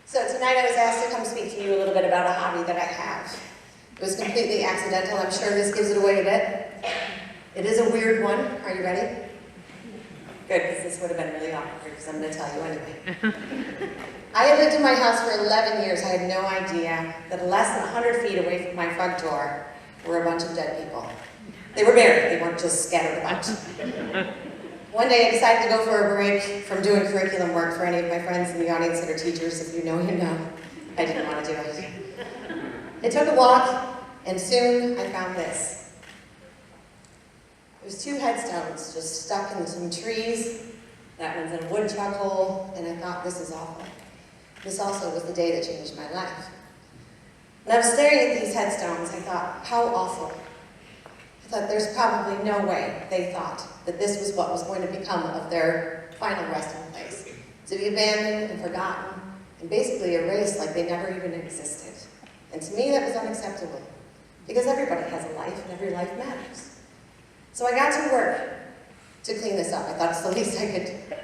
So tonight I was asked to come speak to you a little bit about a hobby that I have. It was completely accidental. I'm sure this gives it away a bit. It is a weird one. Are you ready? Good, because this would have been really awkward, because I'm going to tell you anyway. I had lived in my house for 11 years. I had no idea that less than 100 feet away from my front door were a bunch of dead people. They were buried. They weren't just scattered about. One day I decided to go for a break from doing curriculum work. For any of my friends in the audience that are teachers, if you know, you know. I didn't want to do it. I took a walk, and soon I found this. There's 2 headstones just stuck in some trees. That one's in a woodchuck hole, and I thought, this is awful. This also was the day that changed my life. When I was staring at these headstones, I thought, how awful. I thought there's probably no way they thought that this was what was going to become of their final resting place. To be abandoned and forgotten, and basically erased like they never even existed. And to me, that was unacceptable. Because everybody has a life, and every life matters. So I got to work to clean this up. I thought it's the least I could do.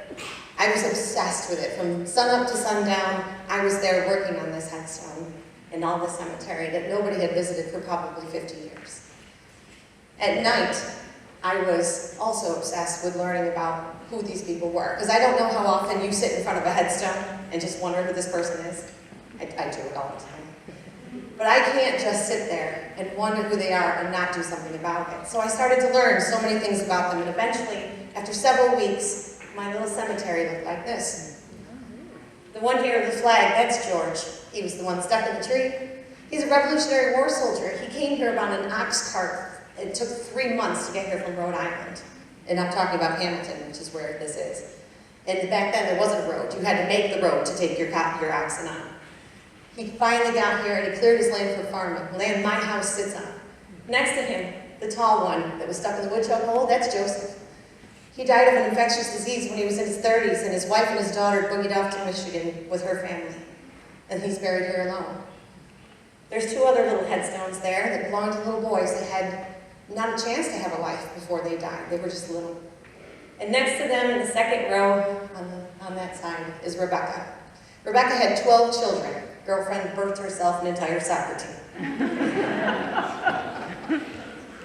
I was obsessed with it. From sunup to sundown, I was there working on this headstone in all the cemetery that nobody had visited for probably 50 years. At night, I was also obsessed with learning about who these people were. Because I don't know how often you sit in front of a headstone and just wonder who this person is. I do it all the time. But I can't just sit there and wonder who they are and not do something about it. So I started to learn so many things about them, and eventually, after several weeks, my little cemetery looked like this. The one here with the flag, that's George. He was the one stuck in the tree. He's a Revolutionary War soldier. He came here on an ox cart. It took 3 months to get here from Rhode Island. And I'm talking about Hamilton, which is where this is. And back then, there wasn't a road. You had to make the road to take your oxen on. He finally got here, and he cleared his land for farming, land my house sits on. Next to him, the tall one that was stuck in the woodchuck hole, that's Joseph. He died of an infectious disease when he was in his 30s, and his wife and his daughter boogied off to Michigan with her family. And he's buried here alone. There's 2 other little headstones there that belonged to little boys that had not a chance to have a life before they died. They were just little. And next to them, in the second row on that side, is Rebecca. Rebecca had 12 children. Girlfriend birthed herself an entire soccer team.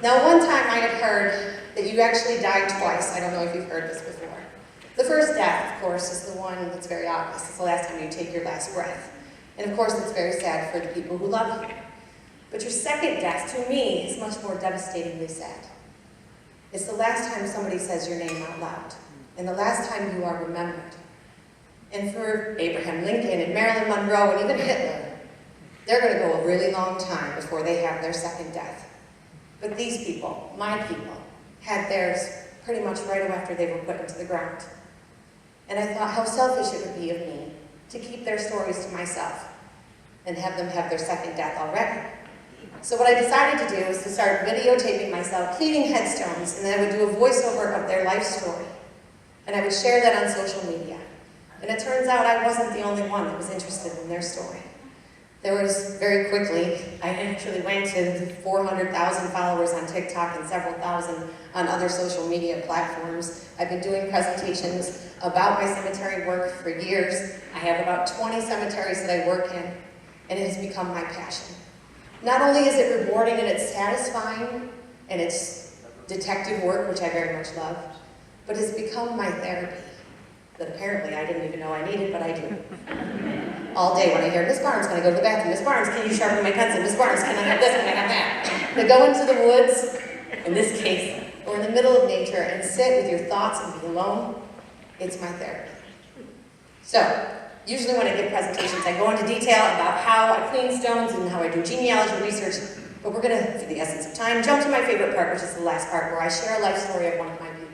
Now, one time I had heard that you actually died twice. I don't know if you've heard this before. The first death, of course, is the one that's very obvious. It's the last time you take your last breath. And of course, it's very sad for the people who love you. But your second death, to me, is much more devastatingly sad. It's the last time somebody says your name out loud, and the last time you are remembered. And for Abraham Lincoln and Marilyn Monroe and even Hitler, they're going to go a really long time before they have their second death. But these people, my people, had theirs pretty much right after they were put into the ground. And I thought how selfish it would be of me to keep their stories to myself and have them have their second death already. So what I decided to do was to start videotaping myself cleaning headstones, and then I would do a voiceover of their life story. And I would share that on social media. And it turns out I wasn't the only one that was interested in their story. There was, very quickly, I actually went to 400,000 followers on TikTok and several thousand on other social media platforms. I've been doing presentations about my cemetery work for years. I have about 20 cemeteries that I work in, and it has become my passion. Not only is it rewarding and it's satisfying, and it's detective work, which I very much love, but it's become my therapy that apparently I didn't even know I needed, but I do. All day when I hear, Miss Barnes, can I go to the bathroom? Miss Barnes, can you sharpen my pencil? Miss Barnes, can I have this? Can I have that? To go into the woods, in this case, or in the middle of nature and sit with your thoughts and be alone, it's my therapy. So, usually when I give presentations, I go into detail about how I clean stones and how I do genealogy research, but we're going to, for the essence of time, jump to my favorite part, which is the last part, where I share a life story of one of my people.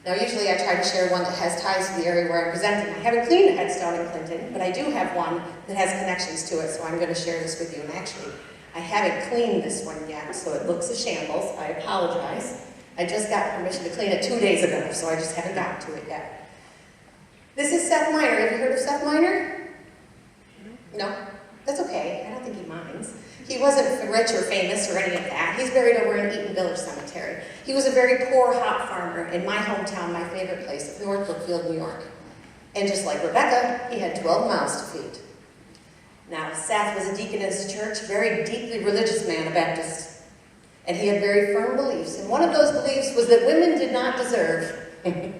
Now, usually I try to share one that has ties to the area where I'm presenting. I haven't cleaned a headstone in Clinton, but I do have one that has connections to it, so I'm going to share this with you. And actually, I haven't cleaned this one yet, so it looks a shambles. I apologize. I just got permission to clean it 2 days ago, so I just haven't gotten to it yet. This is Seth Miner. Have you heard of Seth Miner? No? That's okay. I don't think he minds. He wasn't rich or famous or any of that. He's buried over in Eaton Village Cemetery. He was a very poor hop farmer in my hometown, my favorite place of North Brookfield, New York. And just like Rebecca, he had 12 mouths to feed. Now, Seth was a deacon in his church, very deeply religious man, a Baptist, and he had very firm beliefs. And one of those beliefs was that women did not deserve, they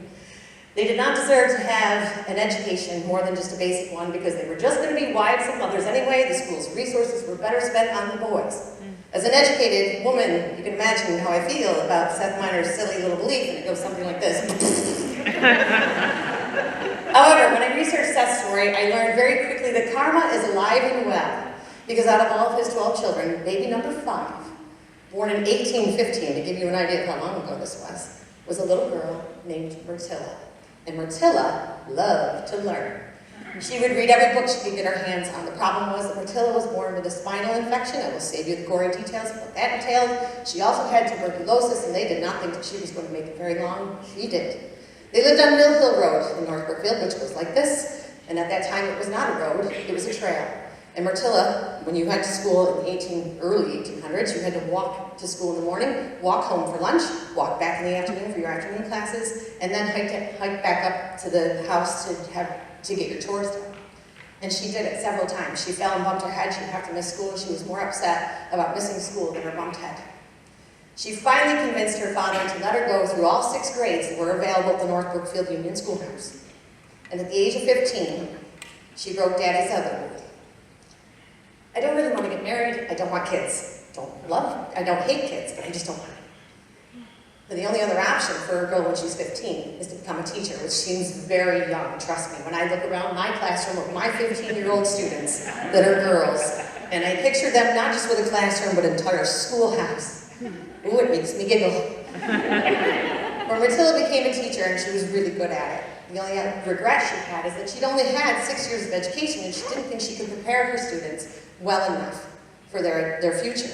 did not deserve to have an education more than just a basic one, because they were just going to be wives and mothers anyway. The school's resources were better spent on the boys. As an educated woman, you can imagine how I feel about Seth Miner's silly little belief, and it goes something like this. However, when I researched Seth's story, I learned very quickly that karma is alive and well, because out of all of his 12 children, baby number 5, born in 1815, to give you an idea of how long ago this was a little girl named Myrtilla. And Myrtilla loved to learn. She would read every book she could get her hands on. The problem was that Myrtilla was born with a spinal infection. I will save you the gory details of what that entailed. She also had tuberculosis, and they did not think that she was going to make it very long. She did. They lived on Mill Hill Road in North Brookfield, which was like this. And at that time, it was not a road, it was a trail. And Myrtilla, when you went to school in the early 1800s, you had to walk to school in the morning, walk home for lunch, walk back in the afternoon for your afternoon classes, and then hike back up to the house to get your chores done. And she did it several times. She fell and bumped her head. She'd have to miss school. She was more upset about missing school than her bumped head. She finally convinced her father to let her go through all 6 grades that were available at the North Brookfield Union Schoolhouse. And at the age of 15, she broke Daddy's other rule. I don't really want to get married. I don't want kids. I don't hate kids, but I just don't want it. But the only other option for a girl when she's 15 is to become a teacher, which seems very young, trust me. When I look around my classroom with my 15-year-old students that are girls, and I picture them not just with a classroom, but an entire schoolhouse. Ooh, it makes me giggle. When Myrtilla became a teacher, and she was really good at it, the only regret she had is that she'd only had 6 years of education, and she didn't think she could prepare her students well enough for their future.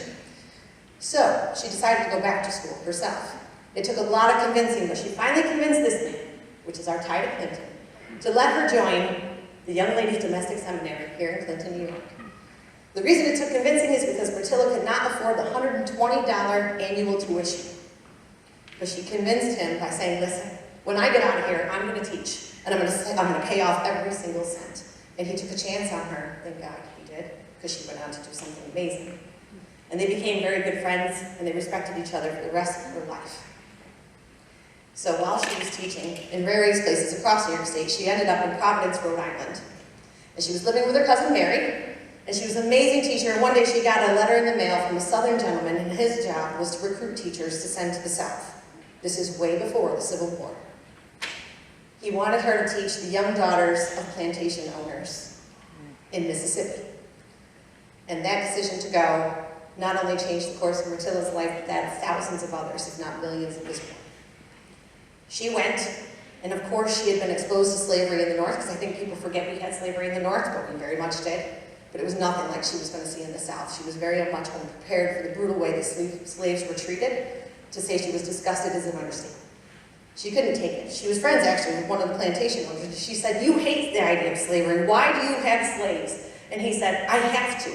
So she decided to go back to school herself. It took a lot of convincing, but she finally convinced this man, which is our TEDxClinton, to let her join the Young Ladies Domestic Seminary here in Clinton, New York. The reason it took convincing is because Myrtilla could not afford the $120 annual tuition. But she convinced him by saying, listen, when I get out of here, I'm going to teach, and I'm going to pay off every single cent. And he took a chance on her, thank God he did, because she went on to do something amazing. And they became very good friends, and they respected each other for the rest of her life. So while she was teaching in various places across New York State, she ended up in Providence, Rhode Island. And she was living with her cousin Mary, and she was an amazing teacher. And one day she got a letter in the mail from a Southern gentleman, and his job was to recruit teachers to send to the South. This is way before the Civil War. He wanted her to teach the young daughters of plantation owners in Mississippi. And that decision to go not only changed the course of Myrtilla's life, but that of thousands of others, if not millions at this point. She went, and of course she had been exposed to slavery in the North, because I think people forget we had slavery in the North, but we very much did. But it was nothing like she was going to see in the South. She was very much unprepared for the brutal way the slaves were treated. To say she was disgusted is an understatement. She couldn't take it. She was friends, actually, with one of the plantation owners. She said, you hate the idea of slavery. Why do you have slaves? And he said, I have to.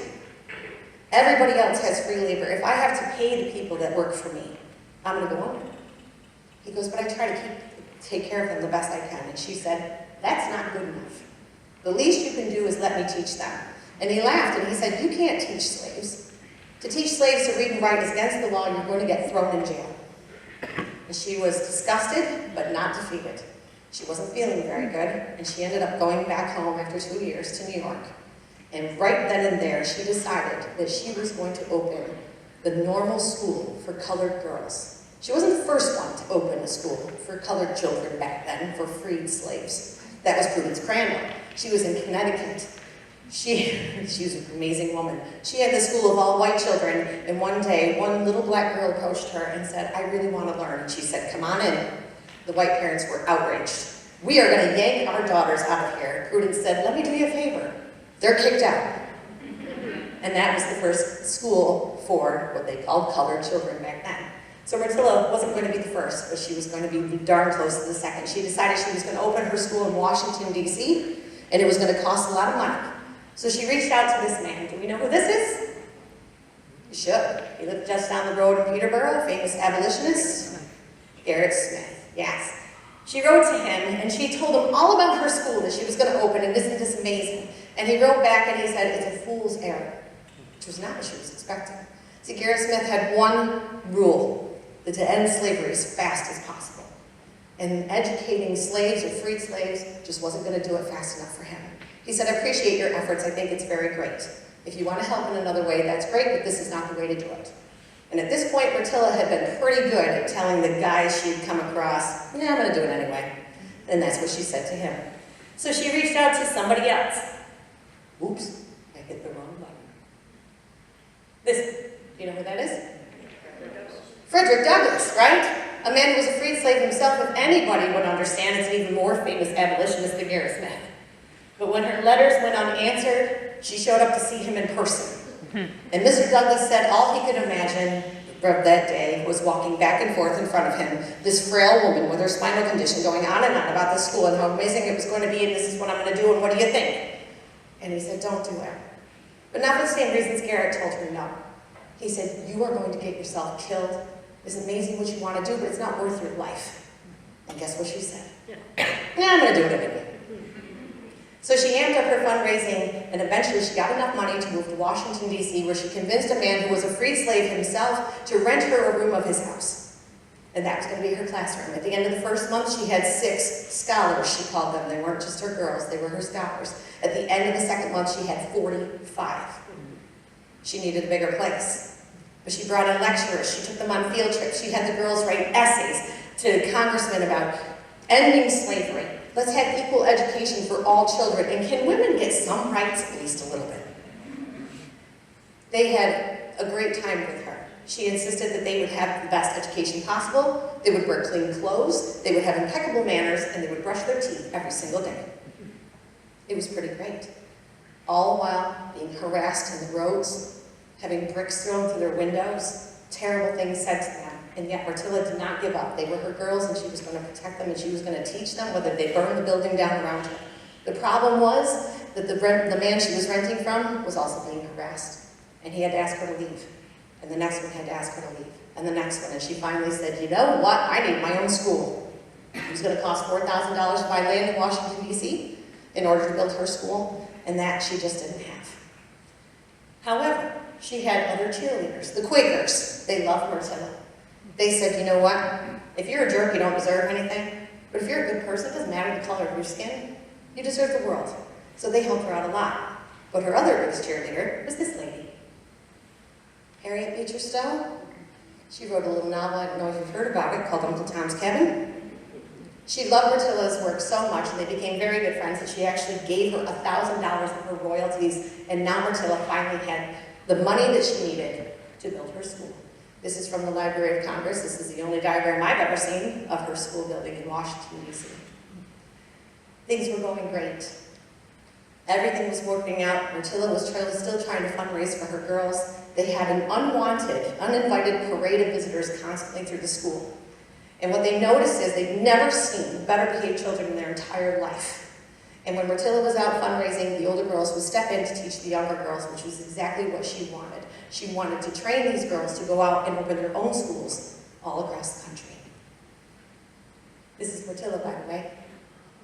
Everybody else has free labor. If I have to pay the people that work for me, I'm going to go under. He goes, but I try to take care of them the best I can. And she said, that's not good enough. The least you can do is let me teach them. And he laughed and he said, you can't teach slaves. To teach slaves to read and write is against the law. You're going to get thrown in jail. And she was disgusted, but not defeated. She wasn't feeling very good, and she ended up going back home after 2 years to New York. And right then and there, she decided that she was going to open the normal school for colored girls. She wasn't the first one to open a school for colored children back then, for freed slaves. That was Prudence Cranwell. She was in Connecticut. She was an amazing woman. She had the school of all white children, and one day, one little black girl approached her and said, I really want to learn. And she said, come on in. The white parents were outraged. We are going to yank our daughters out of here. Prudence said, let me do you a favor. They're kicked out. And that was the first school for what they called colored children back then. So Myrtilla wasn't going to be the first, but she was going to be darn close to the second. She decided she was going to open her school in Washington, D.C., and it was going to cost a lot of money. So she reached out to this man. Do we know who this is? You should. He lived just down the road in Peterborough, famous abolitionist, Garrett Smith. Yes. She wrote to him, and she told him all about her school that she was going to open, and isn't this amazing? And he wrote back and he said, "It's a fool's errand," which was not what she was expecting. See, Garrett Smith had one rule, that to end slavery as fast as possible. And educating slaves or freed slaves just wasn't going to do it fast enough for him. He said, "I appreciate your efforts. I think it's very great. If you want to help in another way, that's great, but this is not the way to do it." And at this point, Myrtilla had been pretty good at telling the guys she'd come across, "Yeah, I'm going to do it anyway." And that's what she said to him. So she reached out to somebody else. Oops, I hit the wrong button. This, do you know who that is? Frederick Douglass, right? A man who was a freed slave himself. If anybody would understand, it's an even more famous abolitionist than Garrett Smith. But when her letters went unanswered, she showed up to see him in person. And Mr. Douglass said all he could imagine of that day was walking back and forth in front of him, this frail woman with her spinal condition going on and on about this school and how amazing it was going to be, and this is what I'm going to do, and what do you think? And he said, "Don't do it." But not for the same reasons Garrett told her no. He said, "You are going to get yourself killed. It's amazing what you want to do, but it's not worth your life." And guess what she said? "Yeah, I'm going to do it anyway." So she amped up her fundraising, and eventually she got enough money to move to Washington, D.C., where she convinced a man who was a freed slave himself to rent her a room of his house. And that was going to be her classroom. At the end of the first month, she had 6 scholars, she called them. They weren't just her girls, they were her scholars. At the end of the second month, she had 45. She needed a bigger place. But she brought in lecturers, she took them on field trips, she had the girls write essays to congressmen about ending slavery. Let's have equal education for all children, and can women get some rights, at least a little bit? They had a great time with her. She insisted that they would have the best education possible, they would wear clean clothes, they would have impeccable manners, and they would brush their teeth every single day. It was pretty great. All while being harassed in the roads, having bricks thrown through their windows, terrible things said to them. And yet Myrtilla did not give up. They were her girls, and she was going to protect them, and she was going to teach them whether they burned the building down around her. The problem was that the man she was renting from was also being harassed, and he had to ask her to leave. And the next one had to ask her to leave, and the next one. And she finally said, "You know what? I need my own school." It was going to cost $4,000 to buy land in Washington, D.C. in order to build her school, and that she just didn't have. However, she had other cheerleaders, the Quakers. They loved Myrtilla. They said, "You know what? If you're a jerk, you don't deserve anything. But if you're a good person, it doesn't matter the color of your skin. You deserve the world." So they helped her out a lot. But her other biggest cheerleader was this lady, Harriet Beecher Stowe. She wrote a little novel, I don't know if you've heard about it, called Uncle Tom's Cabin. She loved Myrtilla's work so much, and they became very good friends, that she actually gave her $1,000 of her royalties, and now Myrtilla finally had the money that she needed to build her school. This is from the Library of Congress. This is the only diagram I've ever seen of her school building in Washington, D.C. Things were going great. Everything was working out. Myrtilla was still trying to fundraise for her girls. They had an unwanted, uninvited parade of visitors constantly through the school. And what they noticed is they'd never seen better behaved children in their entire life. And when Myrtilla was out fundraising, the older girls would step in to teach the younger girls, which was exactly what she wanted. She wanted to train these girls to go out and open their own schools all across the country. This is Myrtilla, by the way.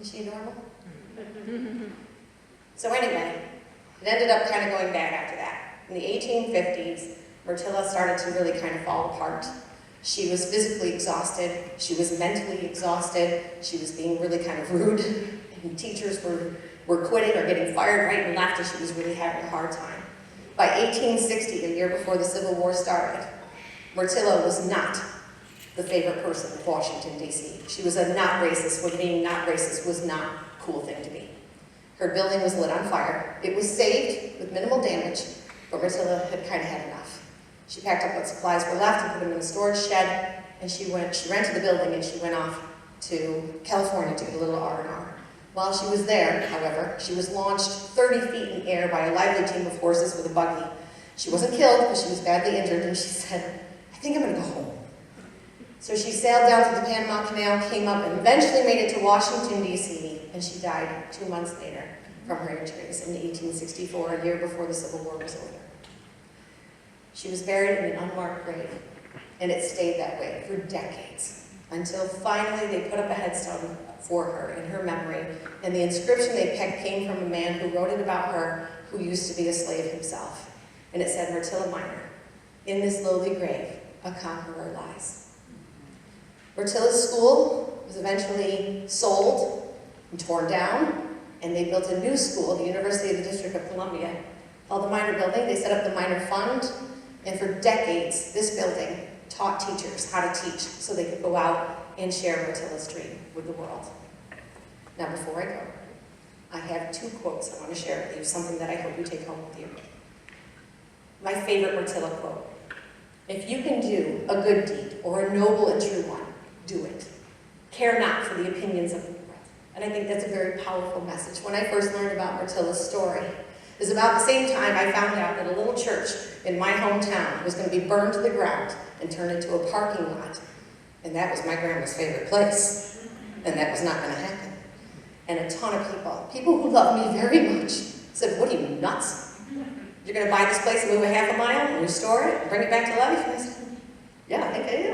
Is she adorable? So anyway, it ended up kind of going bad after that. In the 1850s, Myrtilla started to really kind of fall apart. She was physically exhausted. She was mentally exhausted. She was being really kind of rude. And teachers were quitting or getting fired right and left, and she was really having a hard time. By 1860, the year before the Civil War started, Myrtilla was not the favorite person of Washington, D.C. She was a not racist, when being not racist was not a cool thing to be. Her building was lit on fire. It was saved with minimal damage, but Myrtilla had kind of had enough. She packed up what supplies were left and put them in a storage shed, and she rented the building, and she went off to California to get a little R&R. While she was there, however, she was launched 30 feet in the air by a lively team of horses with a buggy. She wasn't killed, but she was badly injured, and she said, "I think I'm going to go home." So she sailed down to the Panama Canal, came up, and eventually made it to Washington, D.C., and she died 2 months later from her injuries in 1864, a year before the Civil War was over. She was buried in an unmarked grave, and it stayed that way for decades, until finally they put up a headstone for her in her memory. And the inscription they picked came from a man who wrote it about her, who used to be a slave himself. And it said, Myrtilla Miner, in this lowly grave, a conqueror lies. Myrtilla's school was eventually sold and torn down, and they built a new school, the University of the District of Columbia, called the Miner Building. They set up the Miner Fund, and for decades, this building taught teachers how to teach so they could go out and share Myrtilla's dream with the world. Now, before I go, I have 2 quotes I want to share with you, something that I hope you take home with you. My favorite Myrtilla quote: if you can do a good deed or a noble and true one, do it. Care not for the opinions of the world. And I think that's a very powerful message. When I first learned about Myrtilla's story, it was about the same time I found out that a little church in my hometown was going to be burned to the ground and turned into a parking lot. And that was my grandma's favorite place. And that was not going to happen. And a ton of people who love me very much, said, what are you, nuts? You're going to buy this place and move a half a mile and restore it and bring it back to life? And I said, yeah, I think I do.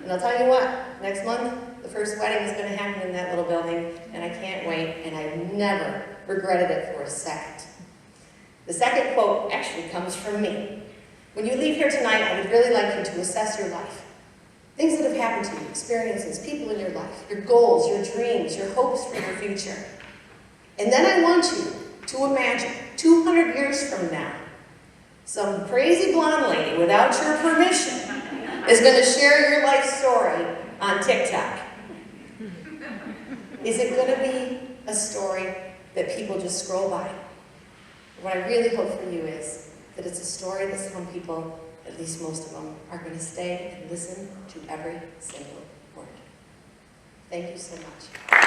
And I'll tell you what, next month, the first wedding is going to happen in that little building, and I can't wait, and I've never regretted it for a second. The second quote actually comes from me. When you leave here tonight, I would really like you to assess your life. Things that have happened to you, experiences, people in your life, your goals, your dreams, your hopes for your future. And then I want you to imagine 200 years from now, some crazy blonde lady without your permission is going to share your life story on TikTok. Is it going to be a story that people just scroll by? What I really hope for you is that it's a story that some people, at least most of them, are going to stay and listen to every single word. Thank you so much.